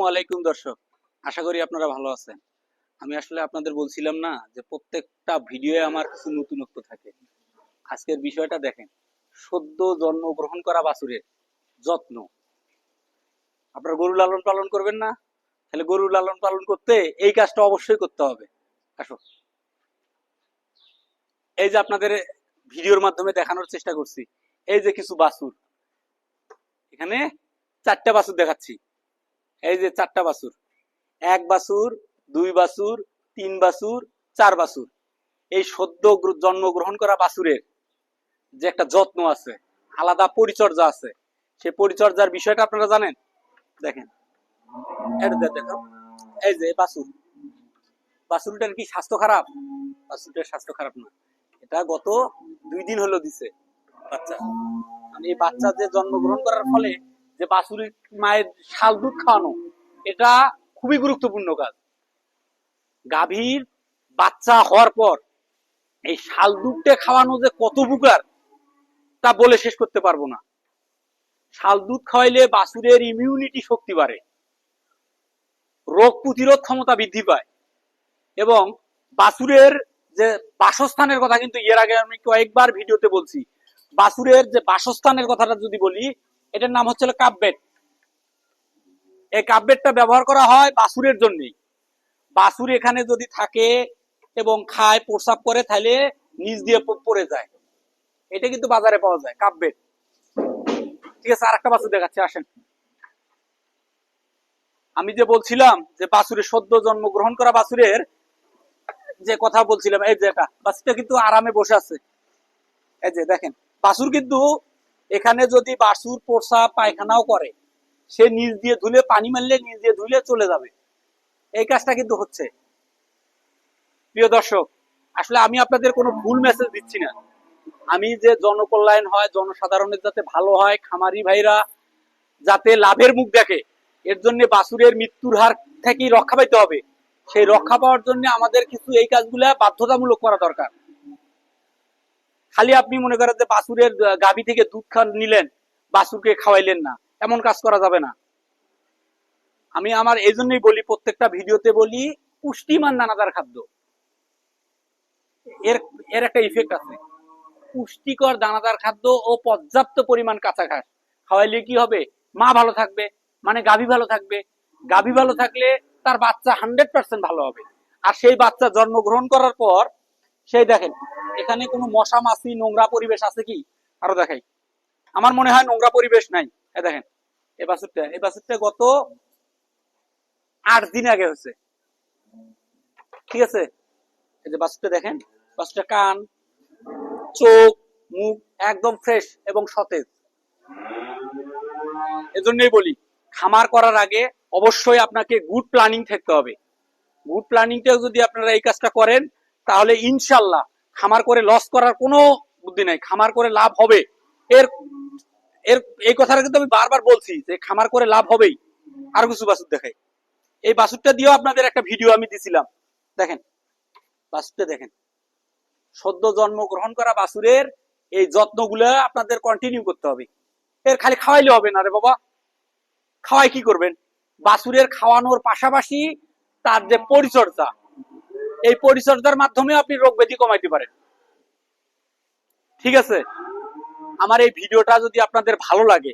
ওয়ালাইকুম দর্শক, আশা করি আপনারা ভালো আছেন। আমি আসলে আপনাদের বলছিলাম না যে প্রত্যেকটা ভিডিওয়ে আমার কিছু নতুনত্ব থাকে। আজকের বিষয়টা দেখেন, সদ্য জন্মগ্রহণ করা বাছুরের যত্ন। আপনারা গরু লালন পালন করবেন না? তাহলে গরু লালন পালন করতে এই কাজটা অবশ্যই করতে হবে। আসো, এই যে আপনাদের ভিডিওর মাধ্যমে দেখানোর চেষ্টা করছি, এই যে কিছু বাছুর, এখানে 4টা বাছুর দেখাচ্ছি। এই যে 4টা বাছুর, 1 বাছুর, 2 বাছুর, 3 বাছুর, 4 বাছুর। এই সদ্য জন্মগ্রহণ করা বাছুরের যে একটা যত্ন আছে, আলাদা পরিচর্যা আছে, সেই পরিচর্যার বিষয়টা আপনারা জানেন? দেখেন, এটা দেখো, এই যে বাছুর, বাছুরটার কি স্বাস্থ্য খারাপ? বাছুরটার স্বাস্থ্য খারাপ না, এটা গত 2 দিন হলো দিছে বাচ্চা। মানে এই বাচ্চা যে জন্মগ্রহণ করার ফলে যে বাছুরের মায়ের শাল দুধ খাওয়ানো, এটা খুবই গুরুত্বপূর্ণ কাজ। গাভীর বাচ্চা হওয়ার পর এই শাল দুধটা খাওয়ানো যে কত উপকার তা বলে শেষ করতে পারবো না। শাল দুধ খাওয়াইলে বাছুরের ইমিউনিটি শক্তি বাড়ে, রোগ প্রতিরোধ ক্ষমতা বৃদ্ধি পায়, এবং বাছুরের যে বাসস্থানের কথা কিন্তু এর আগে আমি কয়েকবার ভিডিওতে বলছি। বাছুরের যে বাসস্থানের কথাটা যদি বলি, এটার নাম হচ্ছে কাপবেড। এই কাপবেডটা ব্যবহার করা হয় বাছুরের জন্যই। বাছুর এখানে যদি থাকে এবং খায়, প্রস্রাব করে, তাহলে নিচ দিয়ে পড়ে যায়। এটা কিন্তু বাজারে পাওয়া যায় কাপবেড। ঠিক আছে, আরেকটা বাছুর দেখাচ্ছি, আসেন। আমি যে বলছিলাম যে বাছুরের সদ্য জন্মগ্রহণ করা বাছুরের যে কথা বলছিলাম, এই যে এটা বাছুরটা কিন্তু আরামে বসে আছে। এই যে দেখেন, বাছুর কিন্তু এখানে যদি বাছুর প্রস্রাব পায়খানাও করে, সে নিচ দিয়ে ধুলে, পানি মারলে নিচ দিয়ে ধুলে চলে যাবে। এই কাজটা কিন্তু হচ্ছে। প্রিয় দর্শক, আসলে আমি আপনাদের কোনো ভুল মেসেজ দিচ্ছি না। আমি যে জনকল্যাণ হয়, জনসাধারণের যাতে ভালো হয়, খামারি ভাইরা যাতে লাভের মুখ দেখে, এর জন্য বাছুরের মৃত্যুর হার থেকে রক্ষা পাইতে হবে। সেই রক্ষা পাওয়ার জন্য আমাদের কিছু এই কাজগুলা বাধ্যতামূলক করা দরকার। খালি আপনি মনে করেন যে বাছুরের গাভী থেকে দুধ নিলেন, বাছুরকে খাওয়াইলেন না, এমন কাজ করা যাবে না। আমি আমার এই জন্যই বলি, প্রত্যেকটা ভিডিওতে বলি, পুষ্টিমান দানাদার খাদ্য, এর এর একটা ইফেক্ট আছে। পুষ্টিকর দানাদার খাদ্য ও পর্যাপ্ত পরিমাণ কাঁচা ঘাস খাওয়াইলে কি হবে? মা ভালো থাকবে, মানে গাভী ভালো থাকবে। গাভী ভালো থাকলে তার বাচ্চা 100% ভালো হবে। আর সেই বাচ্চা জন্মগ্রহণ করার পর, সেই দেখেন এখানে কোনো মশা মাছি নোংরা পরিবেশ আছে কি? আরো দেখাই, আমার মনে হয় নোংরা পরিবেশ নাই। দেখেন এই বাছুরটা গত 8 দিন আগে হচ্ছে। ঠিক আছে, এই যে বাছুরটা দেখেন, বাছুরটা কান, চোখ, মুখ একদম ফ্রেশ এবং সতেজ। এজন্যই বলি, খামার করার আগে অবশ্যই আপনাকে গুড প্ল্যানিং থাকতে হবে। গুড প্ল্যানিংটাও যদি আপনারা এই কাজটা করেন, তাহলে ইনশাল্লাহ খামার করে লস করার কোনো বুদ্ধি নাই, খামার করে লাভ হবে। এর এর এই কথাটা কিন্তু আমি বারবার বলছি যে খামার করে লাভ হবেই। আরো কিছু বাছুর দেখাই, এই বাছুরটা দিয়েও আপনাদের একটা ভিডিও আমি দিছিলাম। দেখেন বাছুরটা দেখেন, সদ্য জন্মগ্রহণ করা বাছুরের এই যত্নগুলো আপনাদের কন্টিনিউ করতে হবে। এর খালি খাওয়াইলে হবে না রে বাবা। খাওয়াই কি করবেন? বাছুরের খাওয়ানোর পাশাপাশি তার যে পরিচর্যা, এই পরিচর্যার মাধ্যমে আপনি রোগ ব্যাধি কমাইতে পারেন। ঠিক আছে, আমার এই ভিডিওটা যদি আপনাদের ভালো লাগে,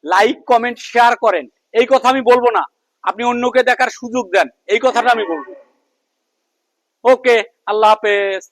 লাইক কমেন্ট শেয়ার করেন। এই কথা আমি বলবো না, আপনি অন্যকে দেখার সুযোগ দেন, এই কথাটা আমি বলবো। ওকে, আল্লাহ হাফেজ।